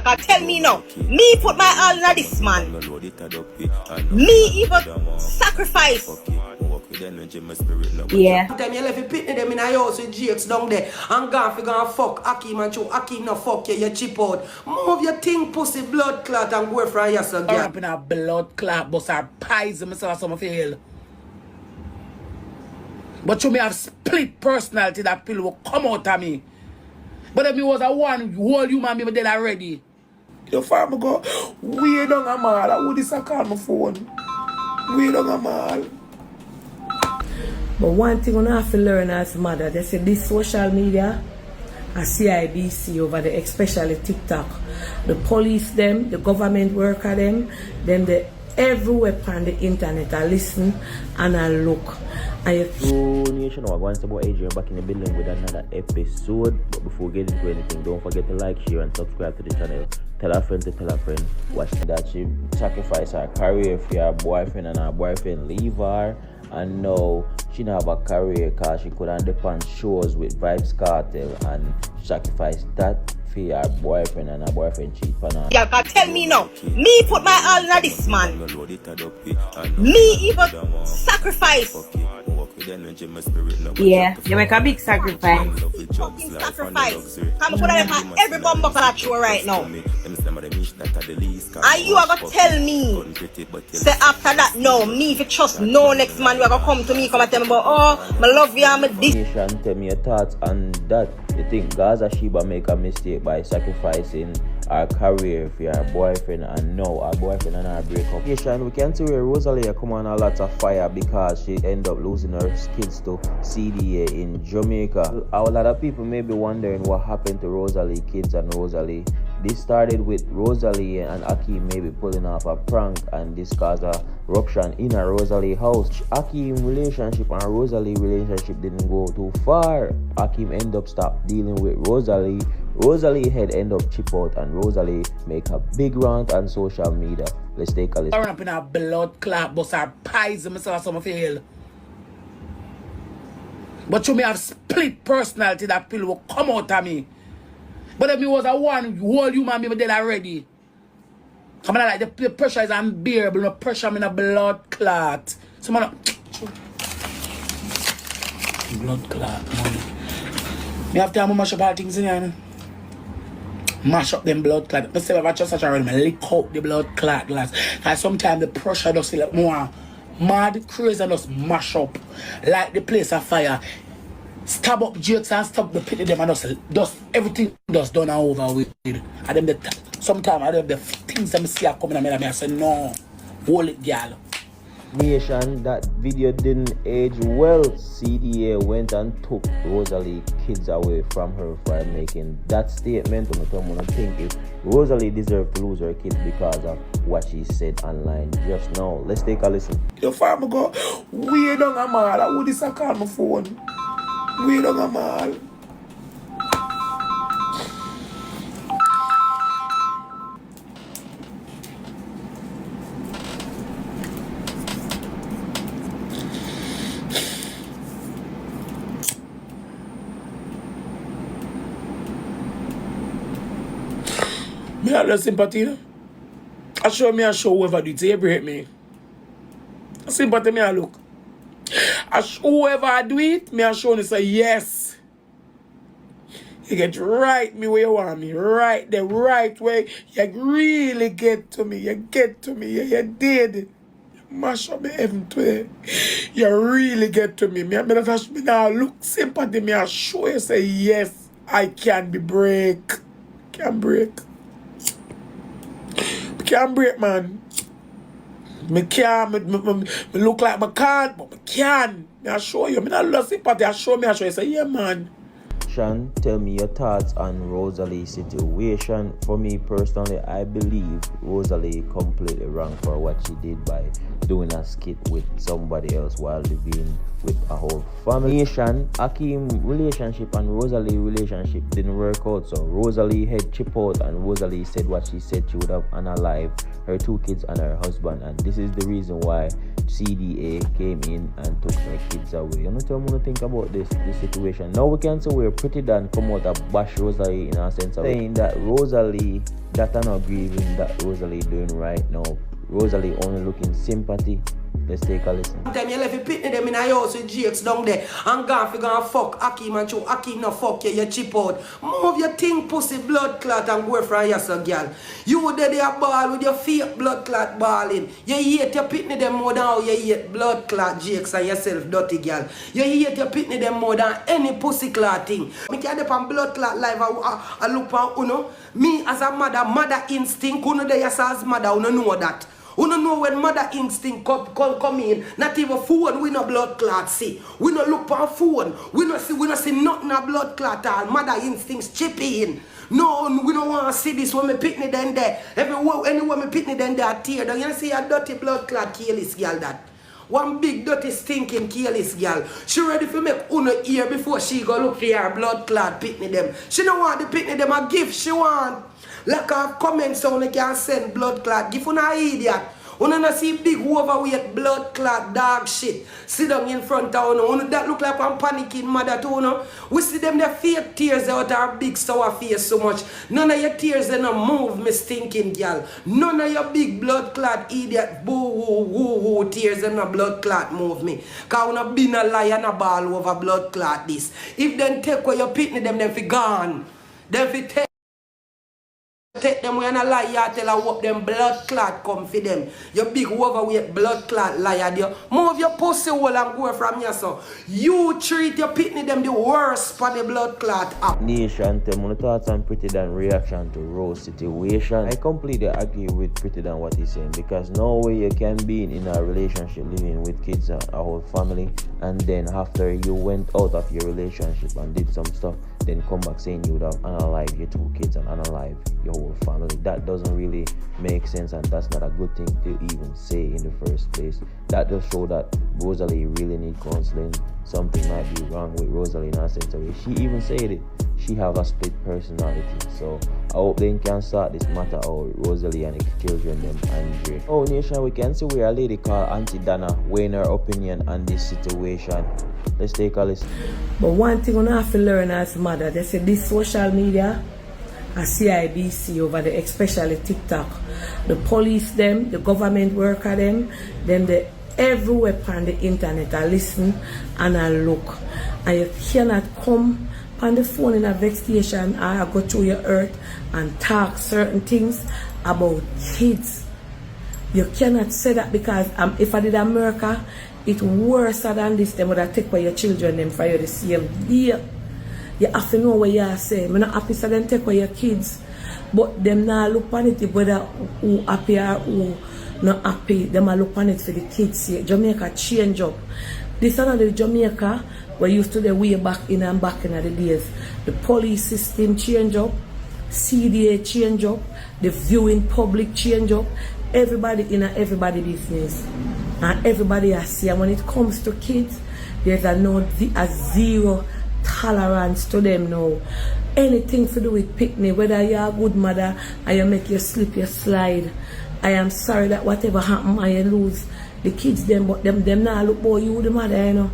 Girl, can tell me now. Me put my all in this man. Me even sacrifice. Yeah. Time you left you pitting them in a house with Jakes down there and gone for gonna fuck Akeem and show Akeem no fuck you, you chip out. Move your thing, pussy, blood clot and go for your son. I'm up in a blood clot, but I pies myself some feel. But you may have split personality that pill will come out of me. But if me was a one whole human being dead already. Your farmer go, we don't a mall. I would this call my phone. We don't a mall. But one thing I have to learn as a mother, they say this social media, a CIBC over there, especially TikTok, the police them, the government worker them, then the everywhere on the internet I listen and I look. So nation, we're going to about Adrian back in the building with another episode. But before we get into anything, don't forget to like, share and subscribe to the channel. Tell a friend to tell a friend. Watch that she sacrificed her career for her boyfriend and her boyfriend leave her. And now she don't have a career because she couldn't depend shows with VYBZ KARTEL and sacrifice that for her boyfriend and her boyfriend cheat on her. Girl, can tell me now. Me put my all in this man. Me even sacrifice. Yeah, you make a big sacrifice. Fucking sacrifice. I'm gonna make every bumper for that show right now. And you are gonna tell me, say after that, no, me if you trust no next man, you are gonna come to me, come and tell me about, oh, I love you, I'm a this. Tell me your thoughts on that. You think Gaza Sheba make a mistake by sacrificing her career for her boyfriend and now her boyfriend and her break up? We can see where ROSALEE come on a lot of fire because she end up losing her kids to CDA in Jamaica. A lot of people may be wondering what happened to ROSALEE kids and ROSALEE. This started with ROSALEE and Akeem maybe pulling off a prank, and this caused a rupture in a ROSALEE house. Akeem relationship and ROSALEE relationship didn't go too far. Akeem ended up stop dealing with ROSALEE. ROSALEE head end up chip out and ROSALEE make a big rant on social media. Let's take a listen. I'm up in a blood clot, but I pies myself some feel. But you may have split personality that pill will come out of me. But if me was a one whole human being dead already. Come on, like the pressure is unbearable. No pressure I'm in a blood clot. So man, blood clot, man. Me have to mash up all things in here. Mash up them blood clot. I say if I just such already, I lick out the blood clot glass. And sometimes the pressure does feel like more mad, crazy, and just mash up like the place of fire. Stab up Jakes and stop the pit of them and just everything just done and over with. And them sometimes I them the things that I see are coming and I say no, hold it, girl. Nation, that video didn't age well. CDA went and took ROSALEE kids away from her for making that statement. I think if ROSALEE deserved to lose her kids because of what she said online just now. Let's take a listen. Your farmer go, we don't a mall. I would this call my phone. We don't a mall. Me have no sympathy. I show me a show whoever do it. You break me. Sympathy me a look. Whoever do it, me a show and say yes. You get right me where you want me. Right the right way. You really get to me. You get to me. You did. You mash up my heaven today. You really get to me. Me now look sympathy. Me a show you say yes. I can be break. Can break. Can't break, man. Me can't. Me look like I can't, but me can. I show you. Me not love sympathy. I show you. Say, yeah, man. Tell me your thoughts on ROSALEE's situation. For me personally, I believe ROSALEE completely wrong for what she did by doing a skit with somebody else while living with a whole family. Akeem relationship and ROSALEE relationship didn't work out, so ROSALEE head chip out and ROSALEE said what she said. She would have unalived her 2 kids and her husband, and this is the reason why CDA came in and took her kids away. You know what I'm gonna think about this situation. Now we can say we're Pretty Dan come out and bash Rosalie in a sense of saying that Rosalie, that are not grieving that Rosalie doing right now. Rosalie only looking sympathy. Let's take a listen. Sometimes you left you pitney them in a house with GX down there and gone for gonna fuck Akeem and show Akeem no fuck you, you chip out. Move your thing pussy blood clot and go from here so girl. You there a ball with your fake blood clot balling. You hate your pitney them more than how you hate blood clot GX and yourself dirty girl. You hate your pitney them more than any pussy clot thing. Me can dep on blood clot live I look for uno. Me as a mother instinct, uno there as mother, uno know that. We don't know when mother instinct come in. Not even phone we no blood clot see. We no look for phone. We no see nothing a blood clot all. Mother instincts chip in. No, we don't want to see this when me pitney then there. Anywhere me pitney then there tear down. You see a dirty blood clot kill this girl that. One big dirty stinking kill this girl. She ready to make uno ear before she go look for her blood clot pitney them. She don't want the pitney them a gift. She want. Like a comment so you can send blood clot. Give you an idiot. You don't see big overweight blood clot dog shit. Sit down in front of you. That look like I'm panicking mother too. No? We see them their fake tears out our big sour face so much. None of your tears they no move me stinking girl. None of your big blood clot idiot boo woo woo woo tears and no blood clot move me. Cause you no been a lie and a ball over blood clot this. If them take away your pitney them fi gone. Them fi take them when a lie, you tell her what them blood clot come for them. You big overweight blood clot liar there. Move your pussy hole and go from here so. You treat your pitney them the worst for the blood clot up. Nation, tell me thoughts on Pretty Dan reaction to Rose situation. I completely agree with Pretty Dan what he's saying because no way you can be in a relationship living with kids and a whole family and then after you went out of your relationship and did some stuff then come back saying you would have unalived your 2 kids and unalived your whole family. That doesn't really make sense and that's not a good thing to even say in the first place. That just shows that Rosalie really need counseling. Something might be wrong with Rosalie in a sense of way. She even said it. She have a split personality. So I hope they can start this matter out with Rosalie and the children them angry. Oh nation, we can see where a lady called Auntie Dana weighing her opinion on this situation. Let's take a listen. But one thing I have to learn as mother, they say this social media, a CIBC over there, especially TikTok, the police them, the government worker them, then the everywhere on the internet I listen and I look. And you cannot come on the phone in a vex station or go through your earth and talk certain things about kids. You cannot say that because if I did America, it's worse than this. Them would have take away your children them for you the same day. You have to know what you are saying. I'm not happy so them take away your kids. But them now look on it whether who happy or who not happy. Them look on it for the kids. Jamaica change up. This is not the Jamaica we used to the way back in and back in the days. The police system change up. CDA change up. The viewing public change up. Everybody in everybody business. And everybody has see. And when it comes to kids, there's a zero tolerance to them now. Anything to do with picnic, whether you're a good mother and you make you slip, you slide. I am sorry that whatever happened and you lose the kids them, but them now look boy you the mother, you know.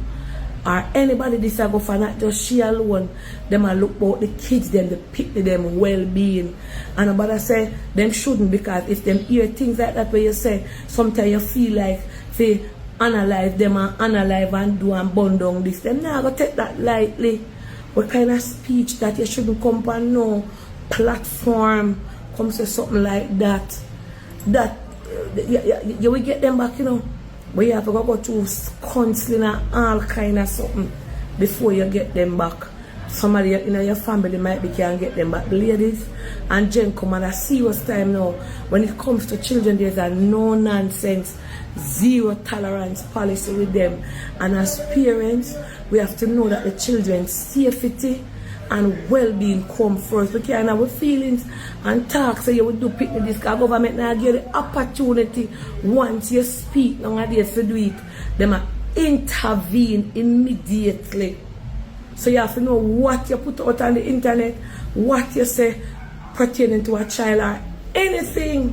Or anybody this go for not just she alone, them a look about the kids them, the picnic them well-being. And about I say them shouldn't because if them hear things like that where you say sometimes you feel like say analyze them and analyze and do and burn down this. Them now go take that lightly. What kind of speech that you shouldn't come on no platform come say something like that. That you will get them back, you know. But you have to go through counseling and all kind of something before you get them back. Somebody in your family might be can get them back. Ladies and gents come at a serious time now. When it comes to children, there's a no nonsense, zero tolerance policy with them. And as parents, we have to know that the children's safety and well-being come first. We can't have feelings and talk so you would do picnic this because government now give the opportunity once you speak nowadays to do it. They might intervene immediately. So you have to know what you put out on the internet, what you say pertaining to a child or anything.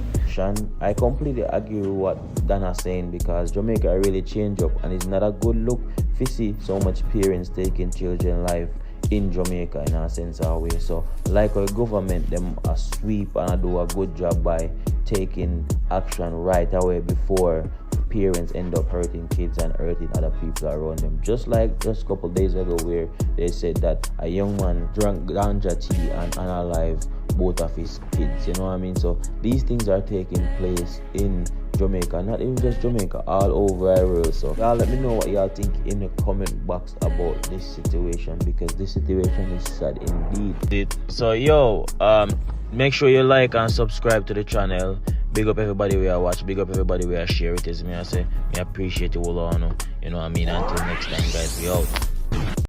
I completely agree with what Dana's saying because Jamaica really changed up and it's not a good look to see so much parents taking children's life in Jamaica in a sense of way. So like our government, them a sweep and a do a good job by taking action right away before parents end up hurting kids and hurting other people around them. Just like just a couple days ago where they said that a young man drank ganja tea and unalived both of his kids, you know what I mean? So these things are taking place in Jamaica, not even just Jamaica, all over the world. So y'all let me know what y'all think in the comment box about this situation, because this situation is sad indeed. So yo, make sure you like and subscribe to the channel. Big up everybody we are watch, big up everybody we are share it. Is me I say, me appreciate you all, you know what I mean. Until next time guys, we out.